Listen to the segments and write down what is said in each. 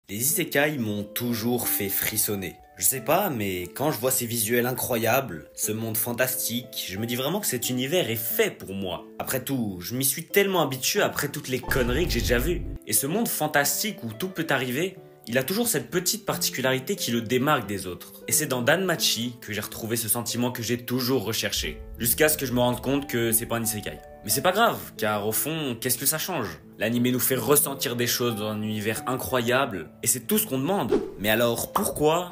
Les isekai m'ont toujours fait frissonner. Je sais pas, mais quand je vois ces visuels incroyables, ce monde fantastique, je me dis vraiment que cet univers est fait pour moi. Après tout, je m'y suis tellement habitué après toutes les conneries que j'ai déjà vues. Et ce monde fantastique où tout peut arriver, il a toujours cette petite particularité qui le démarque des autres. Et c'est dans Danmachi que j'ai retrouvé ce sentiment que j'ai toujours recherché. Jusqu'à ce que je me rende compte que c'est pas un isekai. Mais c'est pas grave, car au fond, qu'est-ce que ça change? L'anime nous fait ressentir des choses dans un univers incroyable, et c'est tout ce qu'on demande. Mais alors, pourquoi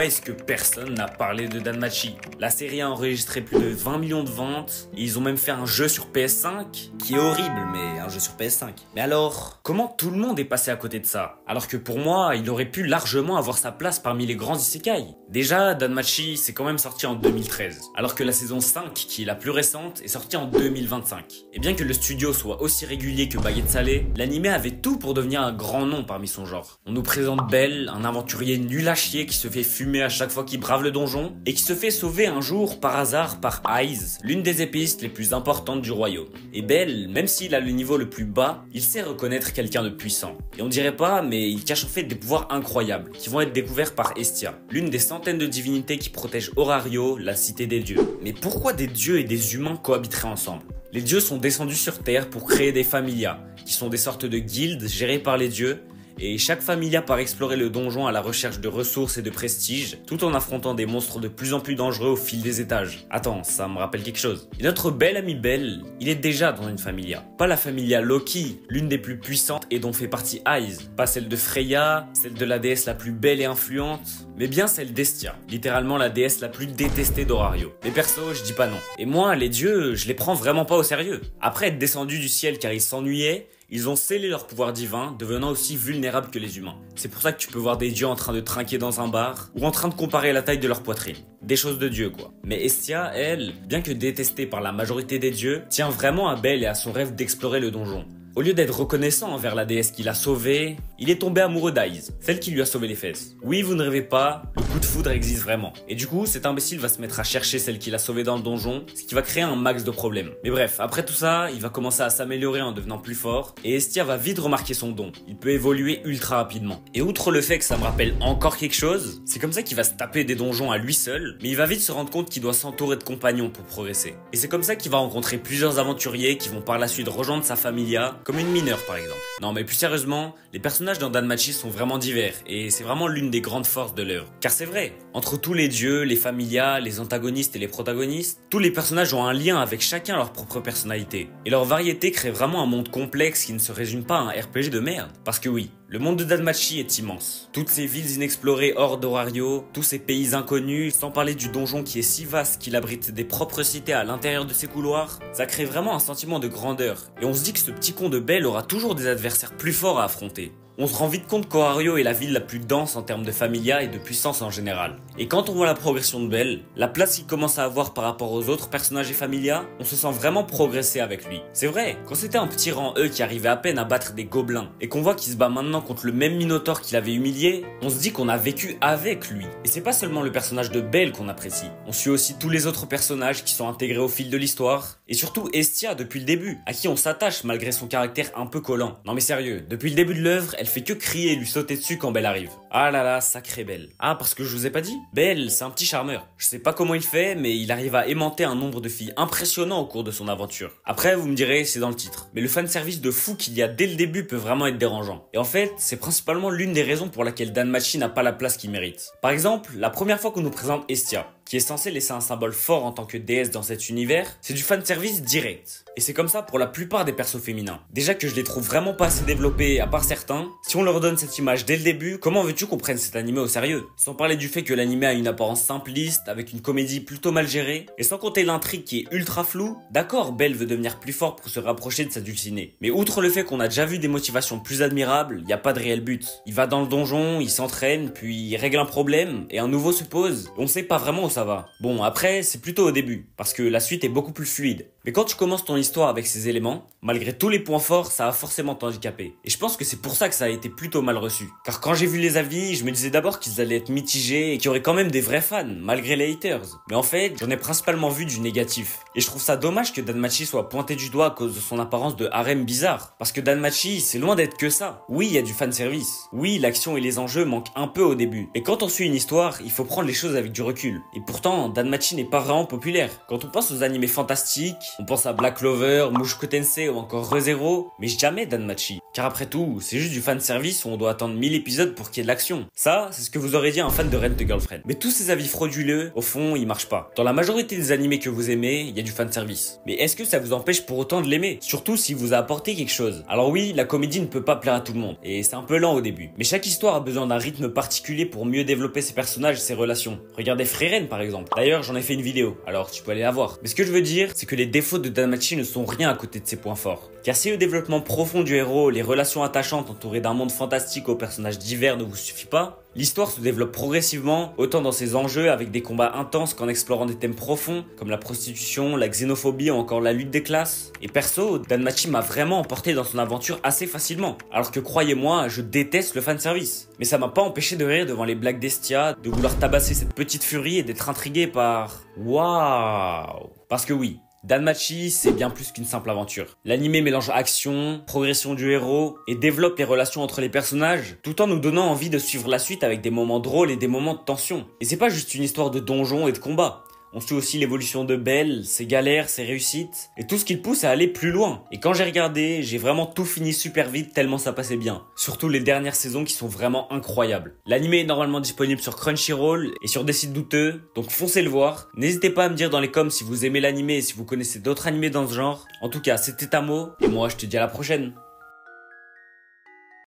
est-ce que personne n'a parlé de Danmachi? La série a enregistré plus de 20 millions de ventes, et ils ont même fait un jeu sur PS5, qui est horrible, mais un jeu sur PS5. Mais alors, comment tout le monde est passé à côté de ça? Alors que pour moi, il aurait pu largement avoir sa place parmi les grands isekai. Déjà, Danmachi, c'est quand même sorti en 2013, alors que la saison 5, qui est la plus récente, est sortie en 2025. Et bien que le studio soit aussi régulier que Baguette Salée, l'anime avait tout pour devenir un grand nom parmi son genre. On nous présente Bell, un aventurier nul à chier qui se fait fumer à chaque fois qu'il brave le donjon, et qui se fait sauver un jour par hasard par Aiz, l'une des épéistes les plus importantes du royaume. Et Bell, même s'il a le niveau le plus bas, il sait reconnaître quelqu'un de puissant. Et on dirait pas, mais il cache en fait des pouvoirs incroyables, qui vont être découverts par Estia, l'une des centaines de divinités qui protègent Orario, la cité des dieux. Mais pourquoi des dieux et des humains cohabiteraient ensemble? Les dieux sont descendus sur Terre pour créer des familias, qui sont des sortes de guildes gérées par les dieux, et chaque familia part explorer le donjon à la recherche de ressources et de prestige, tout en affrontant des monstres de plus en plus dangereux au fil des étages. Attends, ça me rappelle quelque chose. Et notre bel ami Bell, il est déjà dans une familia. Pas la familia Loki, l'une des plus puissantes et dont fait partie Aiz. Pas celle de Freya, celle de la déesse la plus belle et influente, mais bien celle d'Estia, littéralement la déesse la plus détestée d'Orario. Mais perso, je dis pas non. Et moi, les dieux, je les prends vraiment pas au sérieux. Après être descendus du ciel car ils s'ennuyaient, ils ont scellé leur pouvoir divin, devenant aussi vulnérables que les humains. C'est pour ça que tu peux voir des dieux en train de trinquer dans un bar, ou en train de comparer la taille de leur poitrine. Des choses de dieu quoi. Mais Estia, elle, bien que détestée par la majorité des dieux, tient vraiment à Bell et à son rêve d'explorer le donjon. Au lieu d'être reconnaissant envers la déesse qui l'a sauvé, il est tombé amoureux d'Aiz, celle qui lui a sauvé les fesses. Oui, vous ne rêvez pas, le coup de foudre existe vraiment. Et du coup, cet imbécile va se mettre à chercher celle qui l'a sauvé dans le donjon, ce qui va créer un max de problèmes. Mais bref, après tout ça, il va commencer à s'améliorer en devenant plus fort, et Estia va vite remarquer son don. Il peut évoluer ultra rapidement. Et outre le fait que ça me rappelle encore quelque chose, c'est comme ça qu'il va se taper des donjons à lui seul, mais il va vite se rendre compte qu'il doit s'entourer de compagnons pour progresser. Et c'est comme ça qu'il va rencontrer plusieurs aventuriers qui vont par la suite rejoindre sa familia, comme une mineure par exemple. Non mais plus sérieusement, les personnages dans Danmachi sont vraiment divers et c'est vraiment l'une des grandes forces de l'œuvre. Car c'est vrai, entre tous les dieux, les familias, les antagonistes et les protagonistes, tous les personnages ont un lien avec chacun leur propre personnalité. Et leur variété crée vraiment un monde complexe qui ne se résume pas à un RPG de merde. Parce que oui, le monde de Danmachi est immense. Toutes ces villes inexplorées hors d'Orario, tous ces pays inconnus, sans parler du donjon qui est si vaste qu'il abrite des propres cités à l'intérieur de ses couloirs, ça crée vraiment un sentiment de grandeur. Et on se dit que ce petit con de Bell aura toujours des adversaires plus forts à affronter. On se rend vite compte qu'Orario est la ville la plus dense en termes de familia et de puissance en général. Et quand on voit la progression de Bell, la place qu'il commence à avoir par rapport aux autres personnages et familias, on se sent vraiment progresser avec lui. C'est vrai, quand c'était un petit rang E qui arrivait à peine à battre des gobelins, et qu'on voit qu'il se bat maintenant contre le même Minotaure qu'il avait humilié, on se dit qu'on a vécu avec lui. Et c'est pas seulement le personnage de Bell qu'on apprécie, on suit aussi tous les autres personnages qui sont intégrés au fil de l'histoire, et surtout Estia depuis le début, à qui on s'attache malgré son caractère un peu collant. Non mais sérieux, depuis le début de l'œuvre, elle fait que crier et lui sauter dessus quand Belle arrive. Ah là là, sacré Belle. Ah, parce que je vous ai pas dit, Belle, c'est un petit charmeur. Je sais pas comment il fait, mais il arrive à aimanter un nombre de filles impressionnant au cours de son aventure. Après, vous me direz, c'est dans le titre. Mais le fanservice de fou qu'il y a dès le début peut vraiment être dérangeant. Et en fait, c'est principalement l'une des raisons pour laquelle Danmachi n'a pas la place qu'il mérite. Par exemple, la première fois qu'on nous présente Estia, qui est censé laisser un symbole fort en tant que déesse dans cet univers, c'est du fanservice direct. Et c'est comme ça pour la plupart des persos féminins. Déjà que je les trouve vraiment pas assez développés, à part certains, si on leur donne cette image dès le début, comment veux-tu qu'on prenne cet animé au sérieux? Sans parler du fait que l'animé a une apparence simpliste, avec une comédie plutôt mal gérée, et sans compter l'intrigue qui est ultra floue, d'accord, Belle veut devenir plus fort pour se rapprocher de sa dulcinée. Mais outre le fait qu'on a déjà vu des motivations plus admirables, y a pas de réel but. Il va dans le donjon, il s'entraîne, puis il règle un problème, et un nouveau se pose, et on sait pas vraiment ça va. Bon, après, c'est plutôt au début, parce que la suite est beaucoup plus fluide. Mais quand tu commences ton histoire avec ces éléments, malgré tous les points forts, ça va forcément t'handicaper. Et je pense que c'est pour ça que ça a été plutôt mal reçu. Car quand j'ai vu les avis, je me disais d'abord qu'ils allaient être mitigés et qu'il y aurait quand même des vrais fans, malgré les haters. Mais en fait, j'en ai principalement vu du négatif. Et je trouve ça dommage que Danmachi soit pointé du doigt à cause de son apparence de harem bizarre. Parce que Danmachi, c'est loin d'être que ça. Oui, il y a du fanservice. Oui, l'action et les enjeux manquent un peu au début. Et quand on suit une histoire, il faut prendre les choses avec du recul. Et pourtant, Danmachi n'est pas vraiment populaire. Quand on pense aux animés fantastiques, on pense à Black Clover, Mushoku Tensei ou encore Re:Zero, mais jamais Danmachi. Car après tout, c'est juste du fanservice où on doit attendre 1000 épisodes pour qu'il y ait de l'action. Ça, c'est ce que vous aurez dit à un fan de Rent a Girlfriend. Mais tous ces avis frauduleux, au fond, ils marchent pas. Dans la majorité des animés que vous aimez, il y a du fanservice. Mais est-ce que ça vous empêche pour autant de l'aimer? Surtout s'il vous a apporté quelque chose. Alors oui, la comédie ne peut pas plaire à tout le monde, et c'est un peu lent au début. Mais chaque histoire a besoin d'un rythme particulier pour mieux développer ses personnages et ses relations. Regardez Frieren par exemple. D'ailleurs, j'en ai fait une vidéo, alors tu peux aller la voir. Mais ce que je veux dire, c'est que les défauts de Danmachi ne sont rien à côté de ses points forts. Car si le développement profond du héros, les relations attachantes entourées d'un monde fantastique aux personnages divers ne vous suffit pas, l'histoire se développe progressivement, autant dans ses enjeux avec des combats intenses qu'en explorant des thèmes profonds, comme la prostitution, la xénophobie ou encore la lutte des classes. Et perso, Danmachi m'a vraiment emporté dans son aventure assez facilement. Alors que croyez-moi, je déteste le fanservice. Mais ça m'a pas empêché de rire devant les blagues d'Estia, de vouloir tabasser cette petite furie et d'être intrigué par... Waouh! Parce que oui, Danmachi, c'est bien plus qu'une simple aventure. L'anime mélange action, progression du héros et développe les relations entre les personnages, tout en nous donnant envie de suivre la suite avec des moments drôles et des moments de tension. Et c'est pas juste une histoire de donjons et de combats. On suit aussi l'évolution de Belle, ses galères, ses réussites, et tout ce qui le pousse à aller plus loin. Et quand j'ai regardé, j'ai vraiment tout fini super vite tellement ça passait bien. Surtout les dernières saisons qui sont vraiment incroyables. L'anime est normalement disponible sur Crunchyroll et sur des sites douteux, donc foncez le voir. N'hésitez pas à me dire dans les coms si vous aimez l'anime et si vous connaissez d'autres animés dans ce genre. En tout cas, c'était Tamo, et moi je te dis à la prochaine.